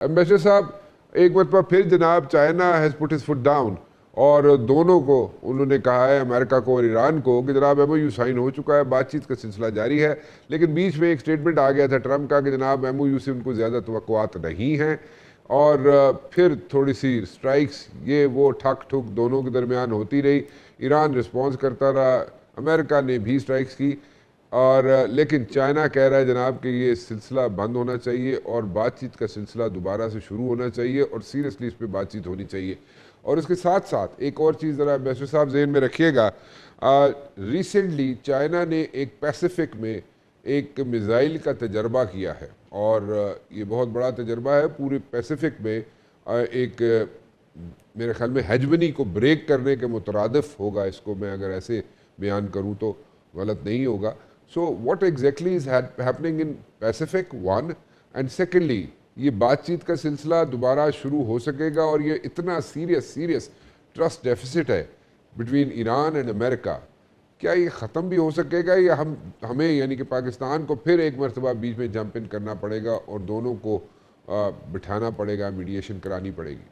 Ambassador साहब, एक मरतबा फिर जनाब China has put his foot down और दोनों को उन्होंने कहा है, अमेरिका को और ईरान को, कि जनाब MOU साइन हो चुका है, बातचीत का सिलसिला जारी है। लेकिन बीच में एक स्टेटमेंट आ गया था ट्रम्प का कि जनाब MOU से उनको ज़्यादा तवक्कुआत नहीं हैं, और फिर थोड़ी सी स्ट्राइक्स ये वो ठक ठुक दोनों के दरमियान होती रही। ईरान रिस्पॉन्स करता रहा, अमेरिका ने भी स्ट्राइक्स की, और लेकिन चाइना कह रहा है जनाब कि ये सिलसिला बंद होना चाहिए और बातचीत का सिलसिला दोबारा से शुरू होना चाहिए और सीरियसली इस पर बातचीत होनी चाहिए। और इसके साथ साथ एक और चीज़ ज़रा एम्बेसडर साहब ज़हन में रखिएगा, रिसेंटली चाइना ने एक पैसिफिक में एक मिज़ाइल का तजर्बा किया है, और ये बहुत बड़ा तजर्बा है पूरे पैसिफिक में। एक मेरे ख्याल में हेजमनी को ब्रेक करने के मुतरादिफ होगा, इसको मैं अगर ऐसे बयान करूँ तो गलत नहीं होगा। So what exactly is happening in Pacific, one, and secondly ये बातचीत का सिलसिला दोबारा शुरू हो सकेगा? और ये इतना सीरियस ट्रस्ट डेफिसिट है बिटवीन ईरान एंड अमेरिका, क्या ये ख़त्म भी हो सकेगा, या हमें यानी कि पाकिस्तान को फिर एक मरतबा बीच में जंप इन करना पड़ेगा और दोनों को बिठाना पड़ेगा, मीडिएशन करानी पड़ेगी?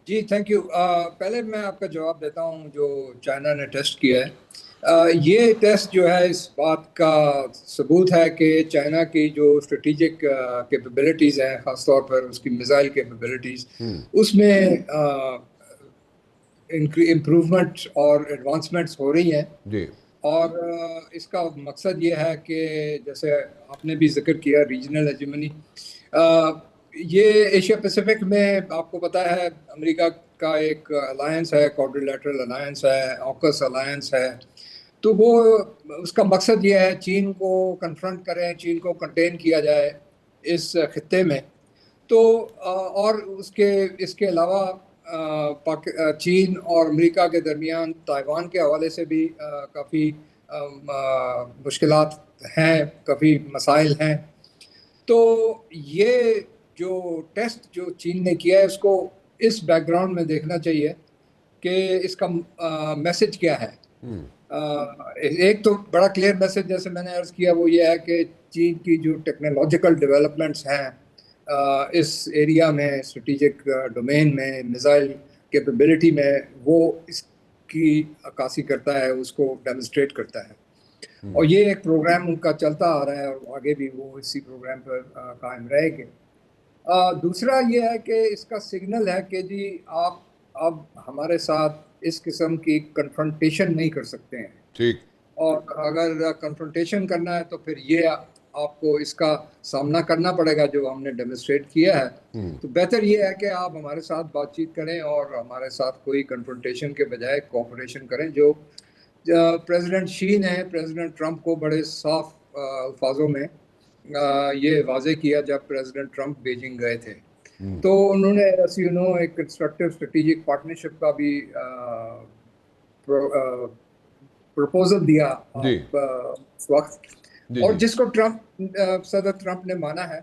जी थैंक यू। पहले मैं आपका जवाब देता हूँ जो चाइना ने टेस्ट किया है। ये टेस्ट जो है इस बात का सबूत है कि चाइना की जो स्ट्रेटेजिक कैपेबिलिटीज़ हैं, ख़ासतौर पर उसकी मिसाइल कैपेबिलिटीज़, उसमें इम्प्रूवमेंट और एडवांसमेंट्स हो रही हैं। जी। और इसका मकसद ये है कि जैसे आपने भी जिक्र किया रीजनल हेजेमनी, ये एशिया पैसिफिक में आपको पता है अमेरिका का एक अलायंस है, क्वाड्रिलेटरल अलायंस है, ऑकस अलायंस है। तो वो उसका मकसद ये है चीन को कन्फ्रंट करें, चीन को कंटेन किया जाए इस खित्ते में। तो और इसके अलावा चीन और अमेरिका के दरमियान ताइवान के हवाले से भी काफ़ी मुश्किलात हैं, काफ़ी मसाइल हैं। तो ये जो टेस्ट जो चीन ने किया है उसको इस बैकग्राउंड में देखना चाहिए कि इसका मैसेज क्या है। एक तो बड़ा क्लियर मैसेज जैसे मैंने अर्ज किया वो ये है कि चीन की जो टेक्नोलॉजिकल डेवलपमेंट्स हैं इस एरिया में, स्ट्रेटेजिक डोमेन में, मिसाइल कैपेबिलिटी में, वो इसकी अक्कासी करता है, उसको डेमोन्स्ट्रेट करता है। और ये एक प्रोग्राम उनका चलता आ रहा है और आगे भी वो इसी प्रोग्राम पर कायम रहेंगे। दूसरा ये है कि इसका सिग्नल है कि जी आप अब हमारे साथ इस किस्म की कन्फ्रंटेशन नहीं कर सकते हैं। ठीक। और अगर कन्फ्रंटेशन करना है तो फिर ये आपको इसका सामना करना पड़ेगा जो हमने डेमोन्स्ट्रेट किया है। तो बेहतर ये है कि आप हमारे साथ बातचीत करें और हमारे साथ कोई कन्फ्रंटेशन के बजाय कोऑपरेशन करें, जो प्रेसिडेंट शी ने प्रेसिडेंट ट्रंप को बड़े साफ अल्फाजों में ये वाजे किया जब प्रेसिडेंट ट्रंप बीजिंग गए थे। तो उन्होंने एक कंस्ट्रक्टिव स्ट्रेटेजिक पार्टनरशिप का भी प्रपोजल दिया उस वक्त, और जिसको सदर ट्रंप ने माना है।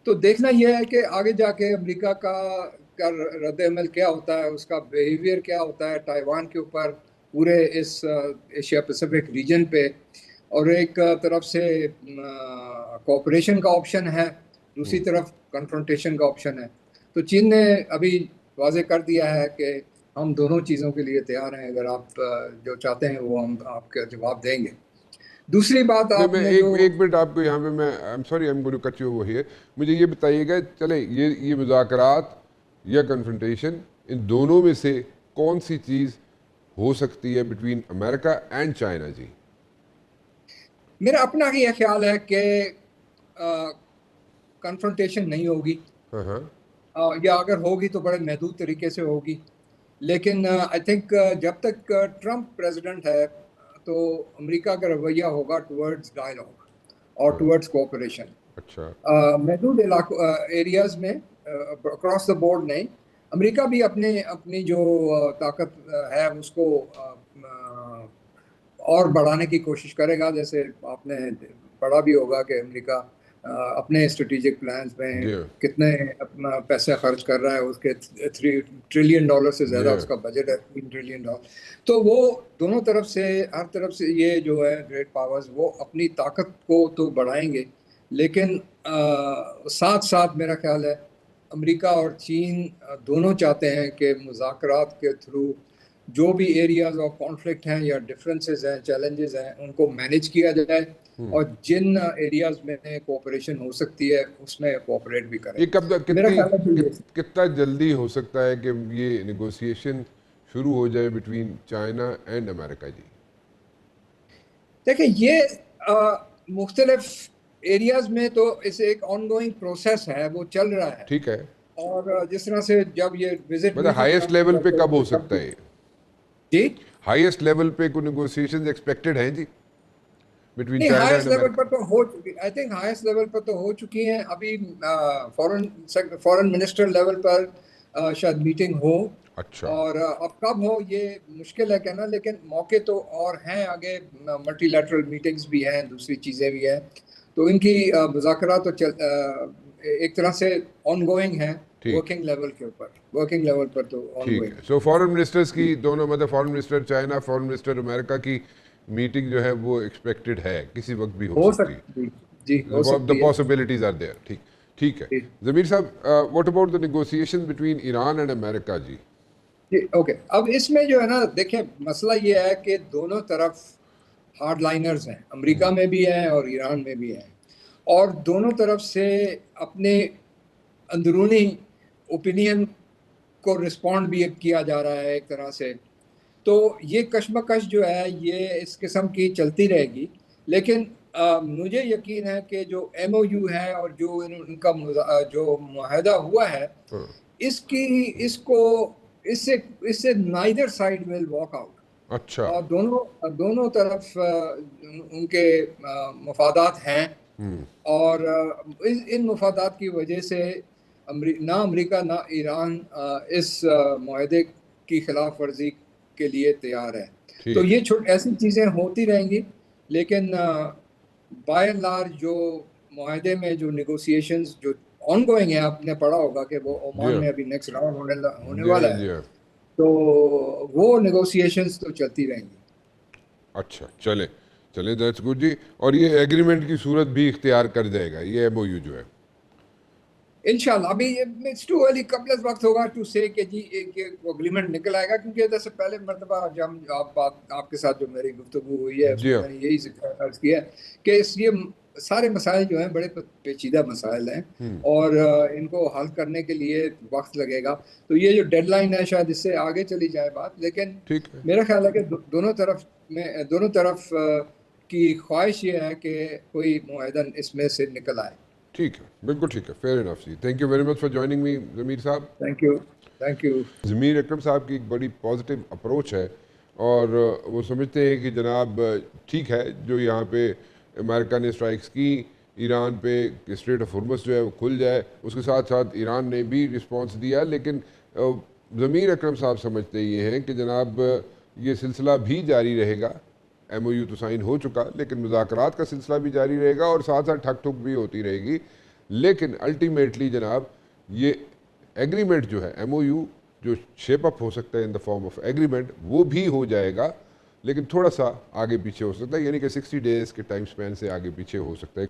तो देखना यह है कि आगे जाके अमेरिका का रद्द-ए-अमल क्या होता है, उसका बिहेवियर क्या होता है ताइवान के ऊपर, पूरे इस एशिया पैसिफिक रीजन पे। और एक तरफ से कोऑपरेशन का ऑप्शन है, दूसरी तरफ कन्फ्रंटेशन का ऑप्शन है। तो चीन ने अभी वाजे कर दिया है कि हम दोनों चीज़ों के लिए तैयार हैं, अगर आप जो चाहते हैं वो हम आपका जवाब देंगे। दूसरी बात आपने एक मिनट आपको यहाँ पे मैं I am sorry, I am going to cut you over here. मुझे ये बताइएगा, चले ये मुज़ाकरात या कन्फ्रंटेशन, इन दोनों में से कौन सी चीज़ हो सकती है बिटवीन अमेरिका एंड चाइना? जी मेरा अपना ये ख्याल है कि कन्फ्रंटेशन नहीं होगी, या अगर होगी तो बड़े महदूद तरीके से होगी। लेकिन आई थिंक जब तक ट्रंप प्रेसिडेंट है तो अमेरिका का रवैया होगा टुवर्ड्स डायलॉग और टुवर्ड्स कोऑपरेशन। अच्छा। महदूद इलाकों एरियाज में अक्रॉस द बोर्ड नहीं, अमेरिका भी अपनी जो ताकत है उसको और बढ़ाने की कोशिश करेगा। जैसे आपने पढ़ा भी होगा कि अमेरिका अपने स्ट्रेटेजिक प्लान्स में कितने अपना पैसा खर्च कर रहा है, उसके $3 ट्रिलियन से ज़्यादा उसका बजट है, $3 ट्रिलियन। तो वो दोनों तरफ से, हर तरफ से ये जो है ग्रेट पावर्स वो अपनी ताकत को तो बढ़ाएंगे, लेकिन ساتھ ساتھ میرا خیال ہے امریکہ اور چین دونوں چاہتے ہیں کہ مذاکرات کے تھرو جو بھی ایریاز آف کانفلکٹ ہیں یا ڈفرینسز ہیں چیلنجز ہیں ان کو مینیج کیا جائے اور جن ایریاز میں کوآپریشن ہو سکتی ہے اس میں کوآپریٹ بھی کریں. یہ کب میرا خیال ہے کتنا جلدی ہو سکتا ہے کہ یہ نیگوسیشن شروع ہو جائے بٹوین چائنا اینڈ امریکہ جی؟ دیکھیں یہ مختلف ایریاز میں تو اس ایک آن گوئنگ پروسیس ہے، وہ چل رہا ہے. ٹھیک ہے، اور جس طرح سے جب یہ وزٹ مطلب ہائیسٹ لیول پہ کب ہو سکتا ہے؟ جی ہائیسٹ لیول پہ کوئی نیگوسیشنز ایکسپیکٹڈ ہیں جی بٹوین نہیں، چائنا ہائیسٹ اینڈ لیول امریکہ؟ پر تو ہو چکی، آئی تھنک ہائیسٹ لیول پر تو ہو چکی ہیں. ابھی فورن منسٹر لیول پر شاید میٹنگ ہو، اچھا، اور اب کب ہو یہ مشکل ہے کہنا، لیکن موقع تو اور ہیں آگے. ملٹی لیٹرل میٹنگز بھی ہیں، دوسری چیزیں بھی ہیں، تو ان کی مذاکرات تو ایک طرح سے آن گوئنگ ہیں ورکنگ لیول کے اوپر، ورکنگ لیول پر تو آن ٹھیک گوئنگ. ہے. سو فارن منسٹرز کی دونوں، مطلب foreign minister China, foreign minister امریکہ کی میٹنگ جو ہے وہ ایکسپیکٹڈ ہے، کسی وقت بھی ہو سکتی ہے. جی ہو The سکتی ہے. possibilities are there. ٹھیک ہے. ضمیر صاحب، what about the negotiation between Iran and America جی؟ جی اوکے. اب اس میں جو ہے نا، دیکھیں مسئلہ یہ ہے کہ دونوں طرف ہارڈ لائنرز ہیں، امریکہ میں بھی ہیں اور ایران میں بھی ہیں، اور دونوں طرف سے اپنے اندرونی اوپینین کو رسپونڈ بھی کیا جا رہا ہے ایک طرح سے. تو یہ کشمکش جو ہے یہ اس قسم کی چلتی رہے گی. لیکن مجھے یقین ہے کہ جو ایم او یو ہے اور جو ان کا جو معاہدہ ہوا ہے، اس سے neither side will walk out. اچھا، اور دونوں طرف ان کے مفادات ہیں، اور ان مفادات کی وجہ سے نہ امریکہ نہ ایران اس معاہدے کی خلاف ورزی کے لیے تیار ہے. تو یہ ایسی چیزیں ہوتی رہیں گی، لیکن بائی اینڈ لارج جو معاہدے میں جو نیگوسیشنز جو آن گوئنگ ہیں، آپ نے پڑھا ہوگا کہ وہ عمان میں ابھی نیکسٹ راؤنڈ ہونے والا ہے، تو وہ نیگوسیشنز تو چلتی رہیں گی. اچھا، چلیں دیٹس گڈ جی. اور یہ ایگریمنٹ کی صورت بھی اختیار کر جائے گا یہ ایم او یو جو ہے انشاءاللہ. ابھی اٹس ٹو ارلی، قبل از وقت ہوگا ٹو سے کہ جی اگریمنٹ نکل آئے گا، کیونکہ جیسے پہلے مرتبہ جب آپ کے ساتھ جو میری گفتگو ہوئی ہے اس میں نے یہی عرض کیا کہ یہ سارے مسائل جو ہیں بڑے پیچیدہ مسائل ہیں، اور ان کو حل کرنے کے لیے وقت لگے گا. تو یہ جو ڈیڈ لائن ہے شاید اس سے آگے چلی جائے بات، لیکن میرا خیال ہے کہ دونوں طرف کی خواہش یہ ہے کہ کوئی معاہدہ اس میں سے نکل آئے. ٹھیک ہے، بالکل ٹھیک ہے. فیئر انف جی. Thank you very much for joining me Zameer sahab. Thank you. Zameer Akram صاحب کی ایک بڑی پازیٹیو اپروچ ہے، اور وہ سمجھتے ہیں کہ جناب ٹھیک ہے جو یہاں پہ امریکہ نے اسٹرائکس کی ایران پہ، اسٹریٹ آف ہرمز جو ہے وہ کھل جائے، اس کے ساتھ ساتھ ایران نے بھی رسپانس دیا. لیکن ضمیر اکرم صاحب سمجھتے یہ ہیں کہ جناب یہ سلسلہ بھی جاری رہے گا. ایم او یو تو سائن ہو چکا، لیکن مذاکرات کا سلسلہ بھی جاری رہے گا، اور ساتھ ساتھ ٹھک ٹھک بھی ہوتی رہے گی. لیکن الٹیمیٹلی جناب یہ ایگریمنٹ جو ہے ایم او یو جو شیپ اپ ہو سکتا ہے ان دا فارم آف ایگریمنٹ، وہ بھی ہو جائے گا، لیکن تھوڑا سا آگے پیچھے ہو سکتا ہے، یعنی کہ 60 days کے ٹائم سپین سے آگے پیچھے ہو سکتا ہے.